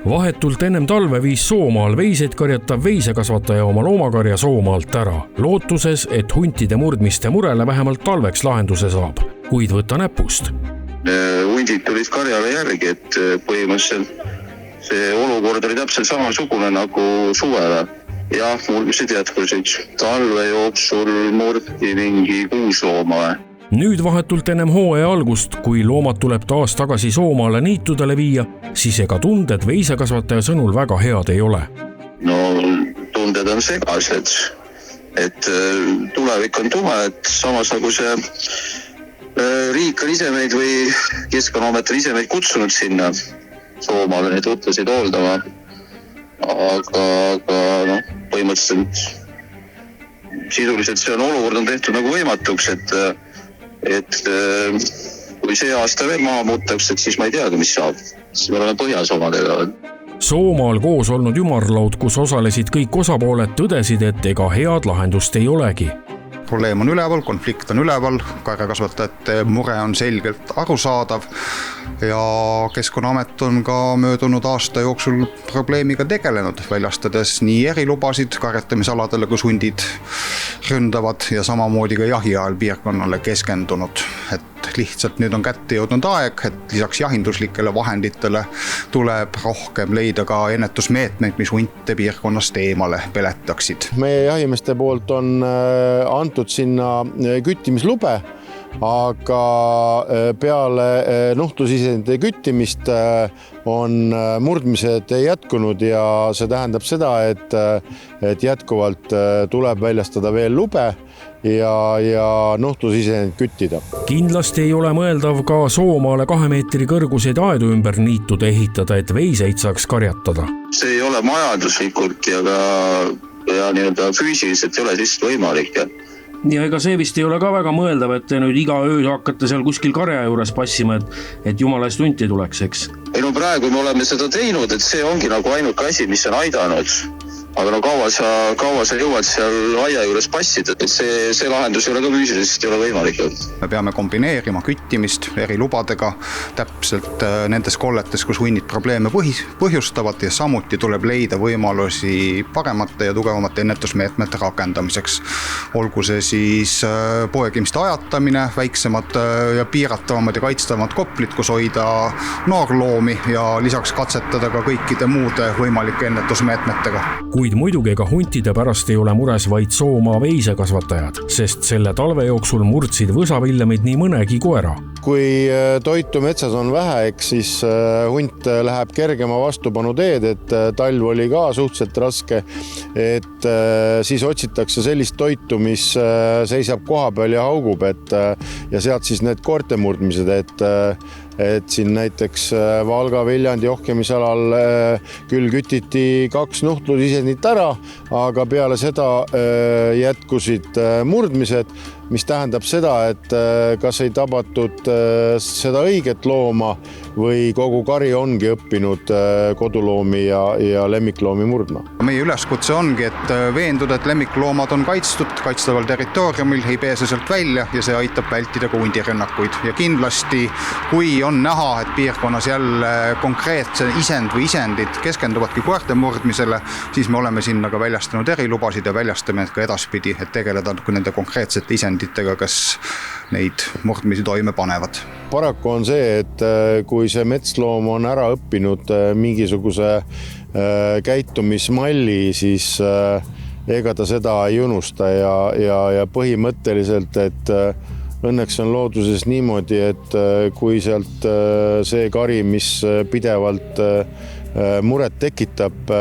Vahetult ennem talve viis Soomaal veiseid karjatav veisekasvataja oma loomakarja Soomaalt ära, lootuses, et huntide murdmiste murele vähemalt talveks lahenduse saab, kuid võtta näpust. Hundid tulid karjale järgi, et põhimõtteliselt see olukord oli täpselt samasugune nagu suvele. Jah, murdmised jätkusid. Talve jooksul murdi mingi 6 looma. Nüüd vahetult ennem hooaja algust, kui loomad tuleb taas tagasi Soomaale niitudele viia, siis ega tunded veisekasvataja sõnul väga head ei ole. No tunded on segased, et tulevik on tume, et samas nagu see riik on ise meid või Keskkonnaamet on ise meid kutsunud sinna Soomaale neid võtlasid hooldama. Aga põhimõtteliselt sisuliselt see olukord on tehtud nagu võimatuks, et kui see aasta veel maha muutakse, siis ma ei teagi, mis saab. Siis me oleme põhjas omadega. Soomaal koos olnud ümarlaud, kus osalesid kõik osapooled, tõdesid, et ega head lahendust ei olegi. Probleem on üleval, konflikt on üleval, karjakasvatajate mure on selgelt arusaadav ja Keskkonnaamet on ka möödunud aasta jooksul probleemiga tegelenud, väljastades nii erilubasid karjatamisaladele, kus hundid ründavad ja samamoodi ka jahi ajal piirkonnale keskendunud. Et lihtsalt nüüd on kätte jõudnud aeg, et lisaks jahinduslikele vahenditele tuleb rohkem leida ka ennetusmeetmeid, mis hunte piirkonnast eemale peletaksid. Meie jahimeeste poolt on antud sinna küttimislube, aga peale nuhtlusisendite küttimist on murdmised jätkunud ja see tähendab seda, et jätkuvalt tuleb väljastada veel lube ja nuhtlusisendid küttida. Kindlasti ei ole mõeldav ka Soomaale 2 meetri kõrguseid aedu ümber niitude ehitada, et veiseid saaks karjatada. See ei ole majanduslikult ja nii-öelda füüsiliselt ei ole lihtsalt võimalik. Ja ega see vist ei ole ka väga mõeldav, et te nüüd iga öö hakkate seal kuskil karja juures passima, et jumala eest hunt ei tuleks, eks? Ei no praegu me oleme seda teinud, et see ongi nagu ainuke asi, mis on aidanud. Aga no kaua sa jõuad seal aia juures passida, et see lahendus ei ole ka füüsiliselt ei ole võimalik. Me peame kombineerima küttimist eri lubadega täpselt nendes kolletes, kus hunnid probleeme põhjustavad ja samuti tuleb leida võimalusi paremate ja tugevamate ennetusmeetmete rakendamiseks. Olgu see siis poegimiste ajatamine, väiksemad ja piiratavamad ja kaitstavamad koplid, kus hoida noorloomi ja lisaks katsetada ka kõikide muude võimalike ennetusmeetmetega. Kuid muidugi ega huntide pärast ei ole mures vaid Soomaa veisekasvatajad, sest selle talve jooksul murdsid võsavillemid nii mõnegi koera. Kui toitu metsas on vähe, siis hunt läheb kergema vastupanu teed, et talv oli ka suhteliselt raske, et siis otsitakse sellist toitu, mis seisab koha peal ja haugub, ja sealt siis need koerte murdmised, et siin näiteks Valga Viljandi ohkemisalal küll kütiti 2 nuhtlusisendit ära, aga peale seda jätkusid murdmised, mis tähendab seda, et kas ei tabatud seda õiget looma või kogu kari ongi õppinud koduloomi ja lemmikloomi murdma. Meie üleskutse ongi, et veenduda, et lemmikloomad on kaitstaval territooriumil, ei pääse sealt välja ja see aitab vältida ka hundirünnakuid. Ja kindlasti, kui on näha, et piirkonnas jälle konkreetse isend või isendid keskenduvadki koerte murdmisele, siis me oleme sinna ka väljastanud erilubasid ja väljastame ka edaspidi, et tegeleda nende konkreetsete isenditega, kes neid murdmisi toime panevad. Paraku on see, et kui see metsloom on ära õppinud mingisuguse käitumismalli, siis ega ta seda ei unusta ja põhimõtteliselt, et õnneks on looduses niimoodi, et kui sealt see kari, mis pidevalt muret tekitab,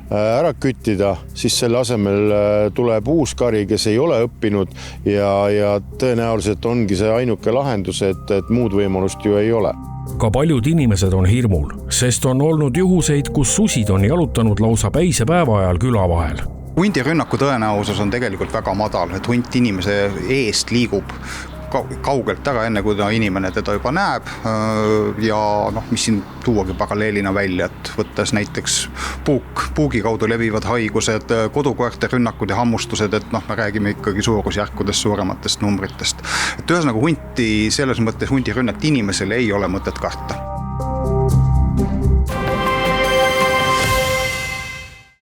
ära küttida, siis selle asemel tuleb uus kari, kes ei ole õppinud ja tõenäoliselt ongi see ainuke lahendus, et muud võimalust ju ei ole. Ka paljud inimesed on hirmul, sest on olnud juhuseid, kus susid on jalutanud lausa päise päeva ajal küla vahel. Hundirünnaku tõenäosus on tegelikult väga madal, et hunt inimese eest liigub kaugelt ära, enne kui inimene teda juba näeb ja mis siin tuuagi paralleelina välja, et võttes näiteks puugi kaudu levivad haigused, kodukoerte rünnakud ja hammustused, et me räägime ikkagi suurusjärkudest suurematest numbritest. Et ühesõnaga hunti, selles mõttes hundirünnet inimesele ei ole mõtet karta.